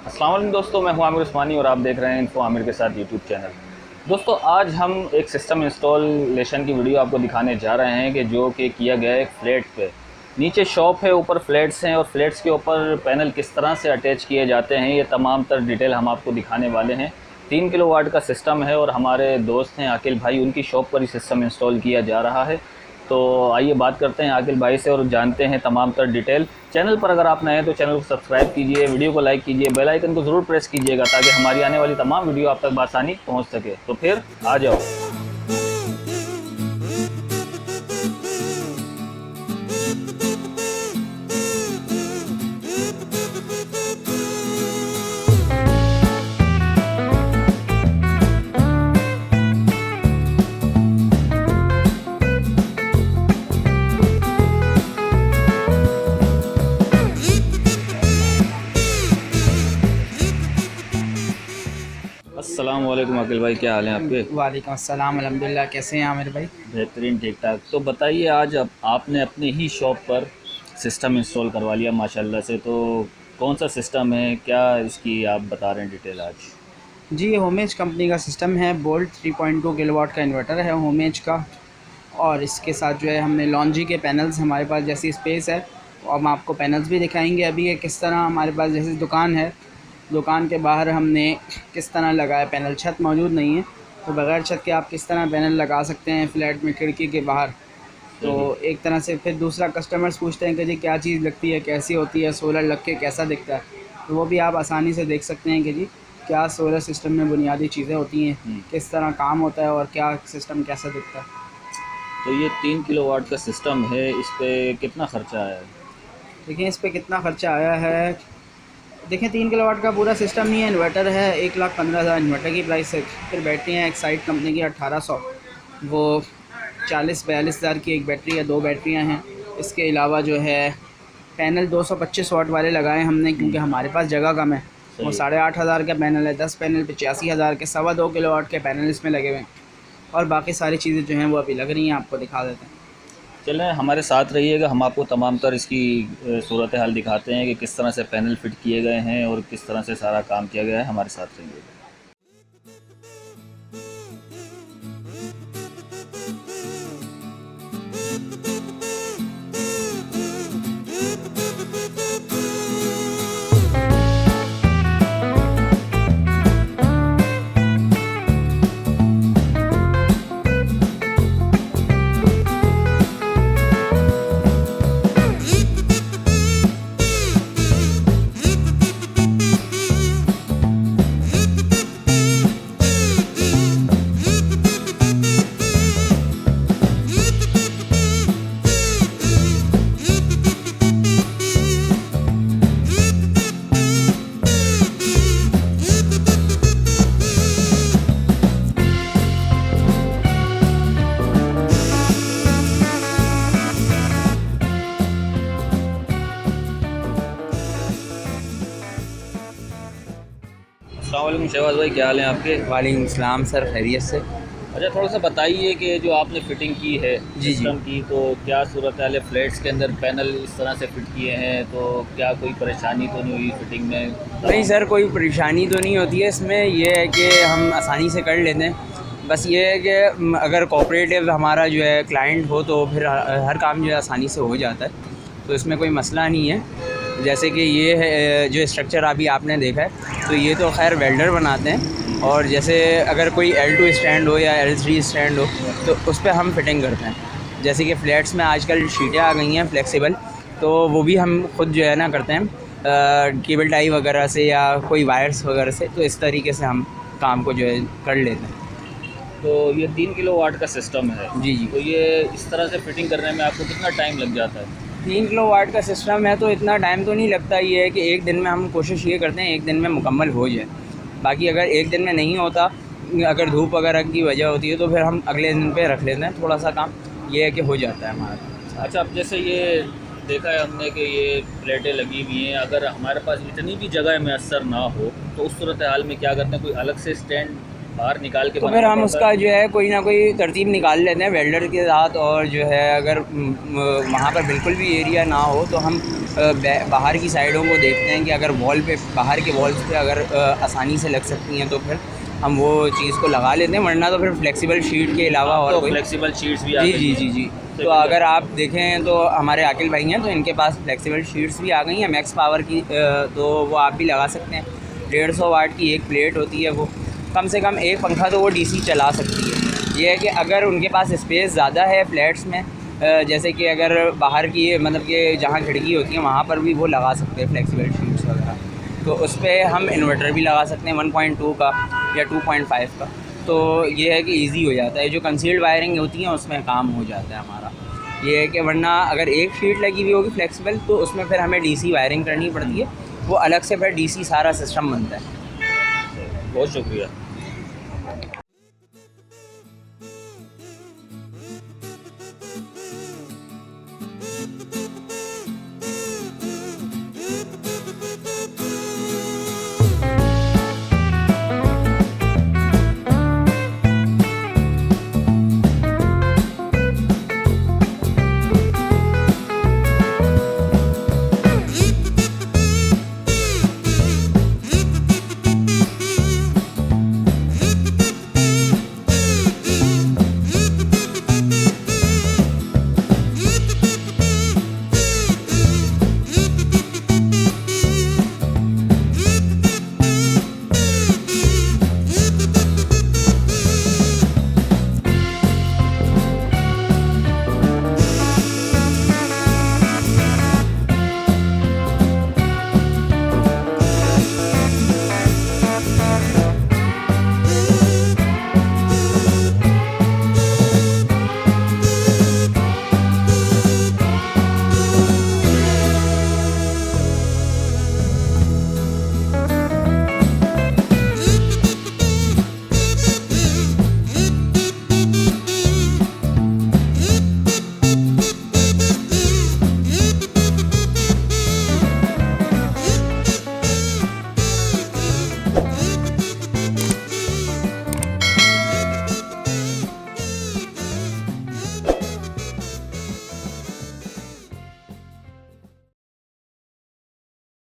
अस्सलाम वालेकुम दोस्तों, मैं हूं आमिर उस्मानी और आप देख रहे हैं इन्फो आमिर के साथ यूट्यूब चैनल। दोस्तों, आज हम एक सिस्टम इंस्टॉलेशन की वीडियो आपको दिखाने जा रहे हैं कि जो कि किया गया है एक फ्लैट पे। नीचे शॉप है, ऊपर फ्लैट्स हैं और फ्लैट्स के ऊपर पैनल किस तरह से अटैच किए जाते हैं, ये तमाम तर डिटेल हम आपको दिखाने वाले हैं। 3 किलोवाट का सिस्टम है और हमारे दोस्त हैं आकिल भाई, उनकी शॉप पर ही सिस्टम इंस्टॉल किया जा रहा है। तो आइए बात करते हैं आकिल भाई से और जानते हैं तमाम तर डिटेल। चैनल पर अगर आप नए हैं तो चैनल को सब्सक्राइब कीजिए, वीडियो को लाइक कीजिए, बेल आइकन को ज़रूर प्रेस कीजिएगा ताकि हमारी आने वाली तमाम वीडियो आप तक बआसानी पहुंच सके। तो फिर आ जाओ। अस्सलाम वालेकुम आकिल भाई, क्या हाल है आपके? वालेकुम अस्सलाम, अल्हम्दुलिल्लाह। कैसे हैं आमिर भाई? बेहतरीन, ठीक ठाक। तो बताइए, आज अब आपने अपने ही शॉप पर सिस्टम इंस्टॉल करवा लिया माशाल्लाह से, तो कौन सा सिस्टम है, क्या इसकी आप बता रहे हैं डिटेल आज? जी, ये होमेज कंपनी का सिस्टम है। बोल्ट 3.2 किलोवाट का इन्वर्टर है होमेज का, और इसके साथ जो है हमने लॉन्जी के पैनल्स, हमारे पास जैसी स्पेस है और हम आपको पैनल्स भी दिखाएंगे अभी कि किस तरह हमारे पास जैसे दुकान है, दुकान के बाहर हमने किस तरह लगाया पैनल। छत मौजूद नहीं है तो बगैर छत के आप किस तरह पैनल लगा सकते हैं फ्लैट में खिड़की के बाहर। तो सही। एक तरह से फिर दूसरा कस्टमर्स पूछते हैं कि जी क्या चीज़ लगती है, कैसी होती है, सोलर लग के कैसा दिखता है, तो वो भी आप आसानी से देख सकते हैं कि जी क्या सोलर सिस्टम में बुनियादी चीज़ें होती हैं, किस तरह काम होता है और क्या सिस्टम कैसा दिखता है। तो ये 3 किलोवाट का सिस्टम है, इस पर कितना ख़र्चा आया है? देखिए इस पे कितना ख़र्चा आया है। देखिए 3 किलोवाट का पूरा सिस्टम ही है, इन्वर्टर है 1,15,000 इन्वर्टर की प्राइस है। फिर बैटरी है एक्साइड कंपनी की 1800, वो 40-42 हज़ार की एक बैटरी है, 2 बैटरियां हैं। इसके अलावा जो है पैनल 225 वाट वाले लगाए हमने क्योंकि हमारे पास जगह कम है। वो सही। 8,500 का पैनल है, 10 पैनल 85,000 के, 2.25 किलोवाट के पैनल इसमें लगे हुए हैं और बाकी सारी चीज़ें जो हैं वो अभी लग रही हैं, आपको दिखा देते हैं। चलें, हमारे साथ रहिएगा, हम आपको तमाम तर इसकी सूरत हाल दिखाते हैं कि किस तरह से पैनल फिट किए गए हैं और किस तरह से सारा काम किया गया है। हमारे साथ रहिएगा। अस्सलाम वालेकुम शहबाज भाई, क्या हाल है आपके? वालेकुम सलाम सर, खैरियत से। अच्छा, थोड़ा सा बताइए कि जो आपने फ़िटिंग की है जी सिस्टम की, तो क्या सूरत हाल है? फ्लैट्स के अंदर पैनल इस तरह से फिट किए हैं, तो क्या कोई परेशानी तो नहीं हुई फिटिंग में? नहीं सर, कोई परेशानी तो नहीं होती है इसमें। ये है कि हम आसानी से कर लेते हैं। बस ये है कि अगर कोऑपरेटिव हमारा जो है क्लाइंट हो तो फिर हर काम जो है आसानी से हो जाता है, तो इसमें कोई मसला नहीं है। जैसे कि ये है जो स्ट्रक्चर अभी आपने देखा है, तो ये तो खैर वेल्डर बनाते हैं, और जैसे अगर कोई L2 स्टैंड हो या L3 स्टैंड हो तो उस पर हम फिटिंग करते हैं। जैसे कि फ्लैट्स में आजकल शीटें आ गई हैं फ्लेक्सिबल, तो वो भी हम खुद जो है ना करते हैं केबल टाई वगैरह से या कोई वायर्स वगैरह से, तो इस तरीके से हम काम को जो है कर लेते हैं। तो ये 3 किलोवाट का सिस्टम है। जी जी। तो ये इस तरह से फिटिंग करने में आपको कितना टाइम लग जाता है? 3 किलोवाट का सिस्टम है तो इतना टाइम तो नहीं लगता। ये है कि एक दिन में हम कोशिश ये करते हैं एक दिन में मुकम्मल हो जाए। बाकी अगर एक दिन में नहीं होता, अगर धूप वगैरह की वजह होती है, तो फिर हम अगले दिन पे रख लेते हैं थोड़ा सा काम। ये है कि हो जाता है हमारा। अच्छा, अब जैसे ये देखा है हमने कि ये प्लेटें लगी हुई हैं, अगर हमारे पास इतनी भी जगह मैसर ना हो तो उस सूरत हाल में क्या करते हैं? कोई अलग से स्टैंड बाहर निकाल के तो फिर बनाना हम पड़ता उसका है। जो है कोई ना कोई तरतीब निकाल लेते हैं वेल्डर के साथ, और जो है अगर वहाँ पर बिल्कुल भी एरिया ना हो तो हम बाहर की साइडों को देखते हैं कि अगर वॉल पे, बाहर के वॉल्स पे अगर आसानी से लग सकती हैं तो फिर हम वो चीज़ को लगा लेते हैं, वरना तो फिर फ्लेक्सिबल शीट के अलावा और तो कोई। फ्लेक्सिबल शीट्स भी आ जी गई जी हैं। जी जी। तो अगर आप देखें तो हमारे आकिल भाई हैं तो इनके पास फ्लेक्सिबल शीट्स भी आ गई हैं मैक्स पावर की, तो वो आप भी लगा सकते हैं। 150 वाट की एक प्लेट होती है, वो कम से कम एक पंखा तो वो डीसी चला सकती है। ये है कि अगर उनके पास स्पेस ज़्यादा है फ्लैट्स में, जैसे कि अगर बाहर की मतलब कि जहाँ खिड़की होती है वहाँ पर भी वो लगा सकते हैं फ्लेक्सिबल शीट्स वगैरह, तो उस पर हम इन्वर्टर भी लगा सकते हैं 1.2 का या 2.5 का। तो ये है कि इजी हो जाता है, जो कंसील्ड वायरिंग होती है उसमें काम हो जाता है हमारा। ये है कि वरना अगर एक शीट लगी हुई होगी फ्लेक्सिबल तो उसमें फिर हमें डीसी वायरिंग करनी पड़ती है, वो अलग से फिर डीसी सारा सिस्टम बनता है। बहुत शुक्रिया।